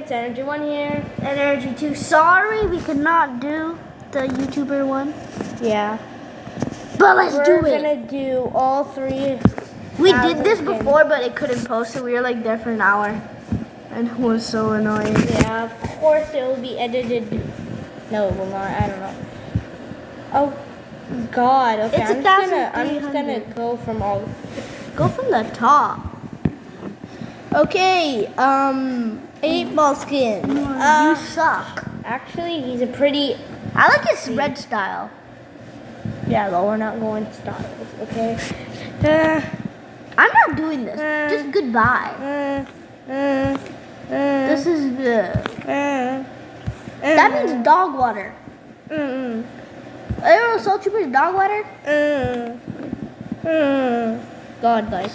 it's Energy 1 here. Energy 2. Sorry, we could not do the YouTuber one. Yeah. But let's do We're it. gonna do all 3. We did this before, but it couldn't post, so we were like there for an hour. And it was so annoying. Yeah, of course it will be edited. No, it will not. I don't know. Oh, God. Okay, It's I'm just gonna go from all. Go from the top. Okay, 8-ball skin. You suck. Actually, he's a pretty. I like his red style. Yeah, but we're not going styles, okay? I'm not doing this. Just goodbye. This is that means dog water. Aero Assault Troopers dog water? God, like.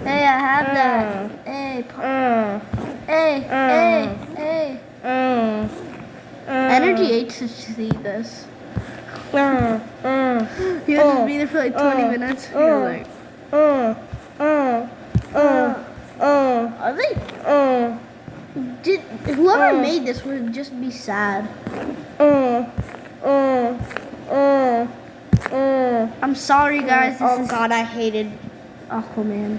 Hey, I have that. Hey, hey. Energy 8 to see this. You have to be there for like 20 minutes. You're like, are they? Whoever made this would just be sad. I'm sorry, guys. Oh God, I hated Aquaman.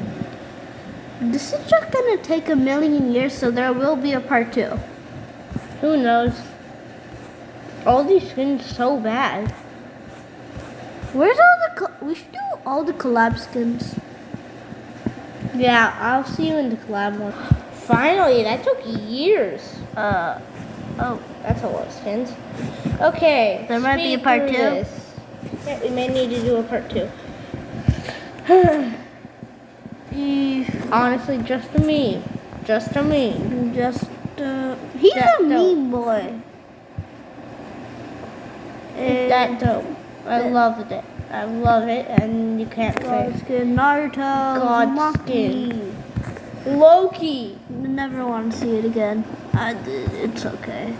This is just gonna take a million years, so there will be a part 2. Who knows? All these skins so bad. Where's all the? We should do all the collab skins. Yeah, I'll see you in the collab one. Finally, that took years. Oh, That's a lot of skins. Okay. There might be a part 2. Yeah, we may need to do a part 2. Honestly, just a meme. Just a meme. He's a meme boy. That dope. I loved it. I love it, and you can't say. God skin, Naruto, God Monkey. skin. Loki. Never want to see it again. It's okay.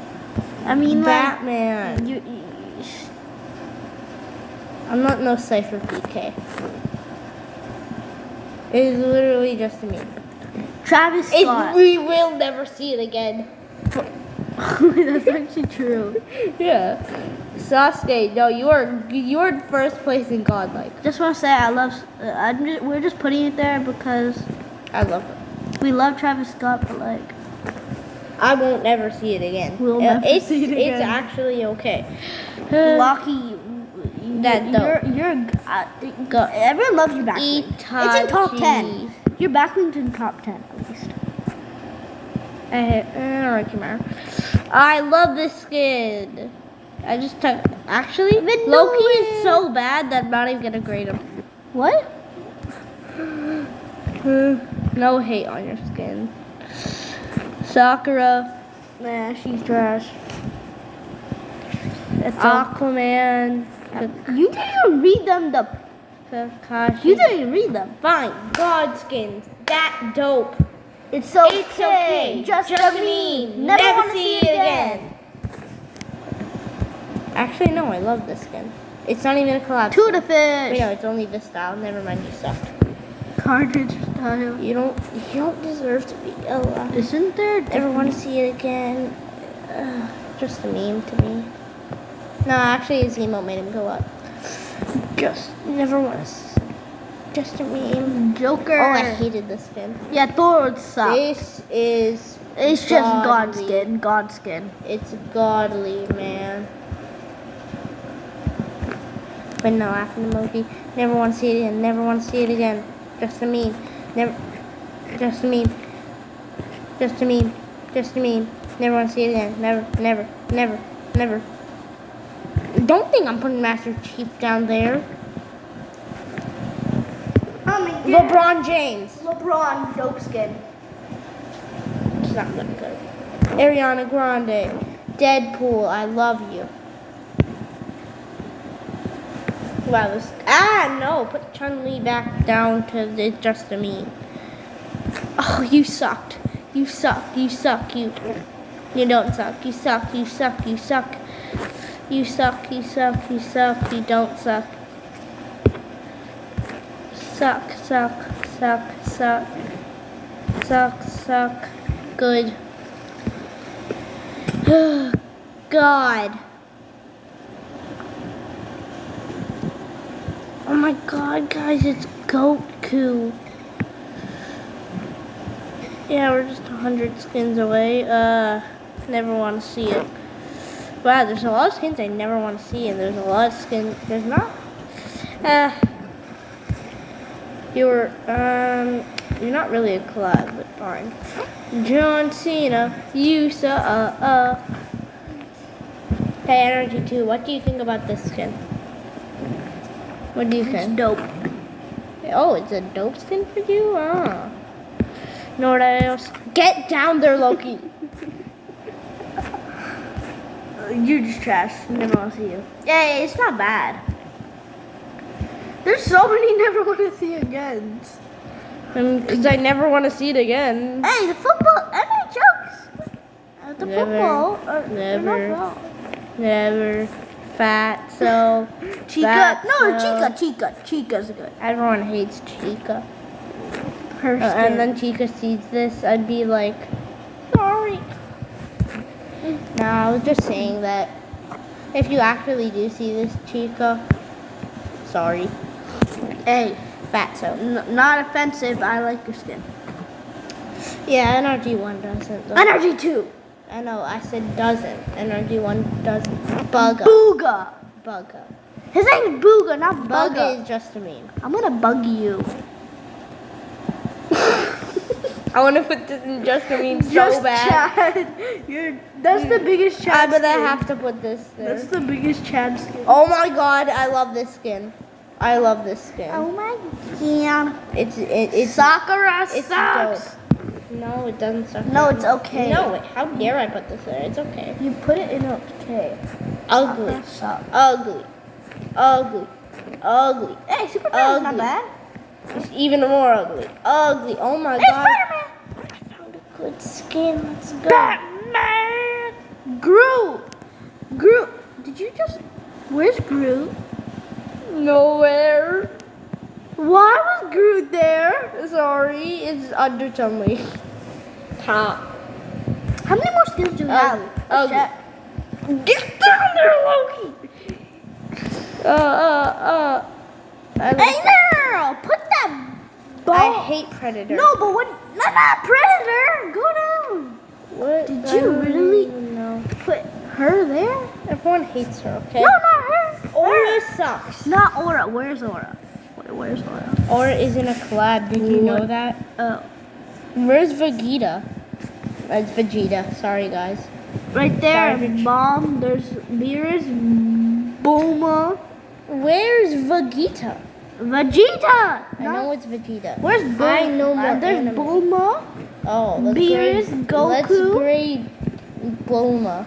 I mean, Batman. Like, I'm not no Cypher PK. It is literally just a meme. Travis Scott. We will never see it again. That's actually true. Yeah. Sasuke, no, you are first place in Godlike. Just want to say I love. We're just putting it there because I love it. we love Travis Scott, but like I won't never see it again. We'll never see it again. It's actually okay. Lucky. Everyone loves your backlink. It's in top 10. Your backlink in top 10 at least. I love this skin. I just took. Actually, Loki is so bad that I'm not even gonna grade him. What? No hate on your skin. Sakura. Nah, she's trash. Aquaman. You didn't even read them. Kakashi. You didn't even read them. Fine. God skins. That dope. It's okay. Just a meme. Never want to see it again. Actually, no. I love this skin. It's not even a collab. To the fish. Wait, no, it's only this style. Never mind. You suck. Cartridge style. You don't deserve to be alive. Isn't there? Never want to see it again. Just a meme to me. No, actually, his emote made him go up. Just never want to. Just a meme. Joker. Oh, I hated this skin. Yeah, Thor would suck. This is. It's just God skin. God skin. It's godly, man. But no, laughing emoji. Never want to see it again. Never want to see it again. Just a meme. Never. Just a meme. Just a meme. Just a meme. Never want to see it again. Never. Never. Never. Never. Don't think I'm putting Master Chief down there. LeBron James. LeBron dope skin. It's not gonna go. Ariana Grande. Deadpool. I love you. Wow, this. No. Put Chun-Li back down to just a meme. Oh, you sucked. You suck. You suck. You don't suck. You suck. You suck. You suck. You suck. You suck. You suck. You don't suck. Suck. Suck. Good. God. Oh my god, guys, it's Goku. Yeah, we're just 100 skins away. Never want to see it. Wow, there's a lot of skins I never want to see, and there's a lot of skins. There's not. You're not really a collab, but fine. John Cena, you saw. Hey, Energy 2, what do you think about this skin? What do you think? It's dope. Oh, it's a dope skin for you? Ah. Know what else? Get down there, Loki. You're just trash. Never want to see you. Yeah, it's not bad. There's so many never want to see again. Because I never want to see it again. Hey, the football, any jokes? The Never. football, they're Never. not wrong. Never. Fatso. Chica, Fatso. Chica's good. Everyone hates Chica. Her skin. And then Chica sees this, I'd be like, sorry. No, I was just saying that if you actually do see this, Chica, sorry. Hey, Fatso. not offensive. I like your skin. Yeah, NRG1 doesn't. Though. Energy 2. I know, I said doesn't. NRG1 doesn't. Bugga. Booga. Bugga. His name's Booga, not Bugga. Bugga is just a meme. I'm gonna bug you. I want to put this in just a meme so Just bad. Chad. That's the biggest Chad I'm gonna skin. have to put this there. That's the biggest Chad skin. Oh my god, I love this skin. I love this skin. Oh my god. It's Sakura it's sucks. dope. No, it doesn't suck. No, it's okay. No, wait, how dare I put this there? It's okay. You put it in okay. Ugly. Sakura sucks. Ugly. Hey, Superman's not Ugly. bad. It's even more ugly. Ugly. Oh my Hey, god. Spider-Man. I found a good skin. Let's go. Batman. Groot. Did you just? Where's Groot? Nowhere. Why was Groot there? Sorry, it's under Chumley. Top. How many more skills do we have? Ugly. Shit. Get down there, Loki. I like Hey, no, put that ball. I hate Predator. No, but what? Not Predator. Go down. What? Did I you don't really- even know. Put her there? Everyone hates her, okay? No, not her. Aura sucks. Not Aura. Where's Aura? Where's Aura? Aura isn't a collab. Did you know that? Oh, Where's Vegeta? It's Vegeta. Sorry, guys. right there. Garbage. Bomb. There's Beerus. Bulma. Where's Vegeta? Vegeta. I know it's Vegeta. Where's Bulma? I know more There's anime. Bulma. Oh, let's Beerus, grade. Goku. Let's grade Bulma.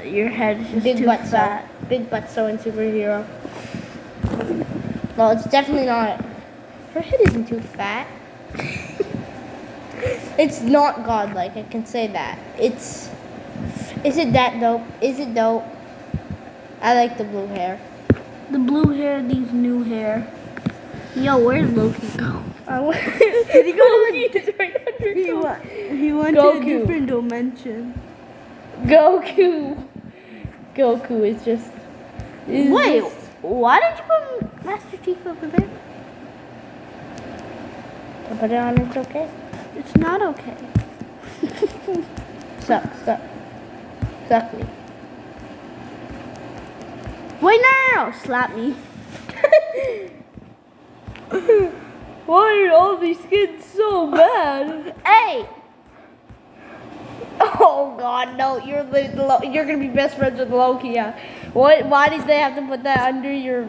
Your head is just Big too butt fat. so. Big butt so and superhero. Well, it's definitely not. Her head isn't too fat. It's not godlike, I can say that. Is it that dope? Is it dope? I like the blue hair. The blue hair needs new hair. Yo, where's Loki go? Did he go right under He went to a Goku. different dimension. Goku. Goku is just. Wait, why did you put Master Chief over there? I put it on, it's okay. It's not okay. Suck me. Wait, no, slap me. Why are all these skins so bad? Hey, Oh God, no! You're gonna be best friends with Loki. Yeah. What? Why did they have to put that under your?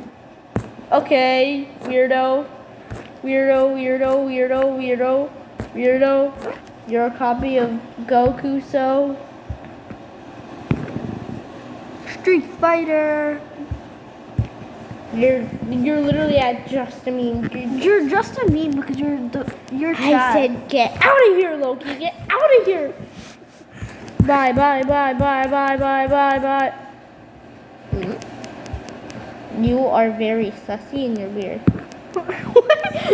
Okay, weirdo. You're a copy of Goku, so. Street Fighter. You're literally at just a meme. You're just a meme because you're I Chad. said get out of here, Loki. Get out of here. Bye. You are very sussy and you're weird.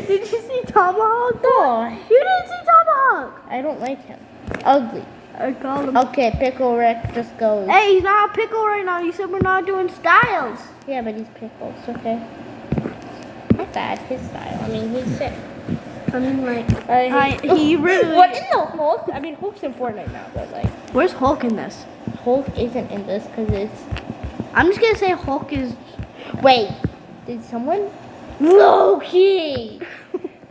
Did you see Tomahawk? Oh. You didn't see Tomahawk. I don't like him. Ugly. I call him. Okay, Pickle Rick just goes. Hey, he's not a pickle right now. You said we're not doing styles. Yeah, but he's pickles, okay? Not bad, his style. I mean, he's sick. I mean, like, he really. What in the Hulk? I mean, Hulk's in Fortnite now, but like, Where's Hulk in this? Hulk isn't in this because it's. I'm just gonna say Hulk is. Wait, did someone? Loki!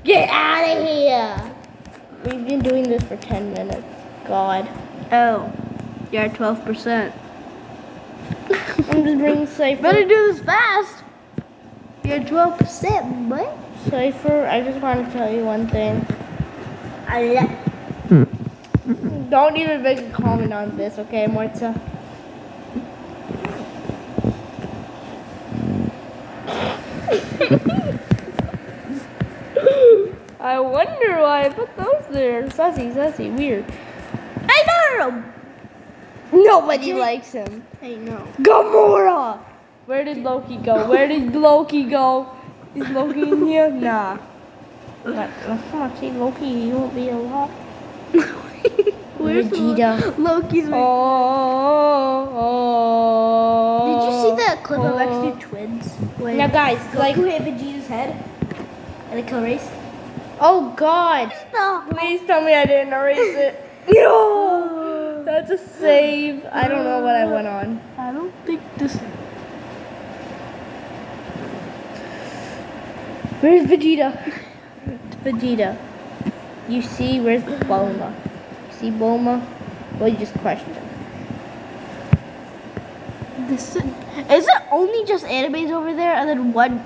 Get out of here! We've been doing this for 10 minutes. God. Oh, you're at 12%. I'm just bringing Cypher. Better do this fast. You're at 12%, boy. Cypher, I just want to tell you one thing. Don't even make a comment on this, okay, Morta? I wonder why I put those there. Sussy, weird. I know. Nobody likes him. Hey, no. Gamora! Where did Loki go? Where did Loki go? Is Loki in here? Nah. But come on, see Loki, he won't be a lot. Where's Vegeta? Loki's? Oh. Did you see that clip of X2 Twins? When Now guys, like, Goku hit Vegeta's head in a kill race? oh God. No. Please tell me I didn't erase it. No! That's a save. I don't know what I went on. I don't think this. Where's Vegeta? It's Vegeta. You see, where's Bulma? See Bulma? Well, you just crushed him. This is it only just animes over there, and then one.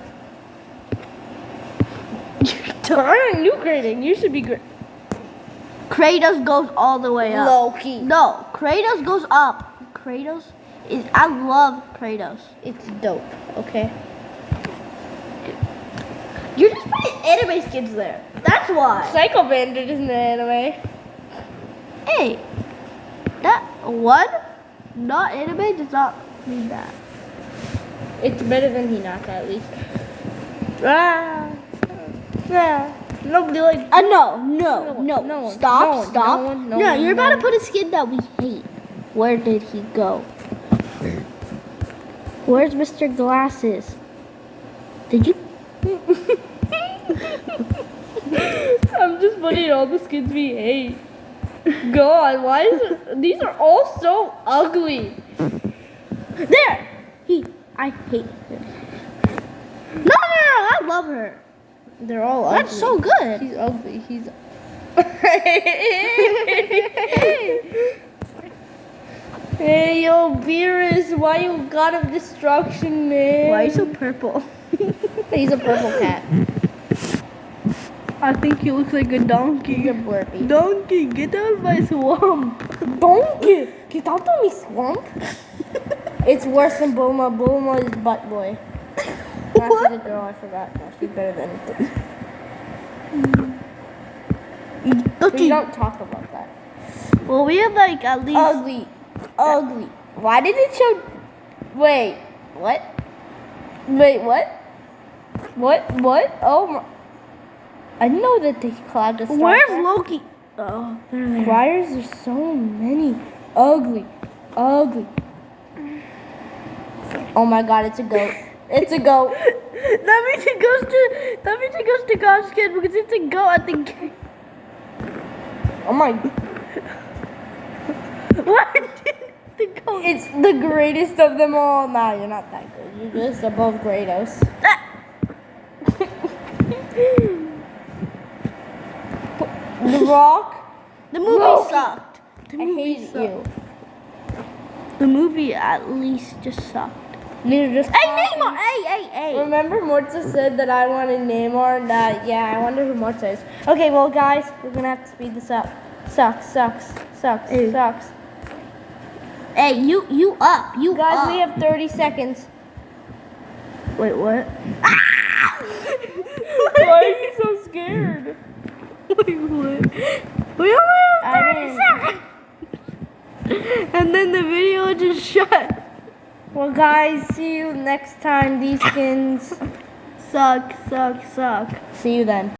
I'm new grading. You should be great. Kratos goes all the way up. Loki. No, Kratos goes up. Kratos is. I love Kratos. It's dope. Okay. You're just putting anime skins there. That's why. Psycho Bandit is in the anime. Hey, that one not anime does not mean that. It's better than Hinata at least. Ah. Yeah. Nobody likes. No. No, Stop. no, You're about to put a skin that we hate. Where did he go? Where's Mr. Glasses? Did you? I'm just putting all the skins we hate. God, why is it? These are all so ugly. There. I hate her. No, I love her. They're all ugly. That's so good. He's ugly. He's. Hey, yo, Beerus, why you God of Destruction, man? Why are you so purple? He's a purple cat. I think you look like a donkey. He's a burpee. Donkey, get out of my swamp. Donkey, get out of me, swamp. It's worse than Bulma. Bulma is butt boy. Not she's a girl, I forgot. No, she's better than We don't talk about that. Well, we have like at least. Ugly. Why did it show? Wait, what? Wait, what? What? Oh my. I didn't know that they collabed with Star Where's Trek. Loki? Oh, they're there. Why is there so many? Ugly. Oh my God, it's a goat. It's a goat. That means it goes to God's kid because it's a goat at the game. Oh my. What? The goat. It's the greatest of them all. Nah, you're not that good. You're just above Kratos. The Rock. The movie Loki. sucked. The I movie hate sucked. you. The movie at least just sucked. You're just. Hey, Neymar! Hey! Remember Morta said that I wanted Neymar and that, yeah, I wonder who Morta is. Okay, well guys, we're gonna have to speed this up. Sucks. Hey. Sucks. Hey, you up. You Guys, up. we have 30 seconds. Wait, what? Why are you so scared? Wait, what? We only have 30 seconds. And then the video just shut. Well guys, see you next time. These skins Suck. See you then.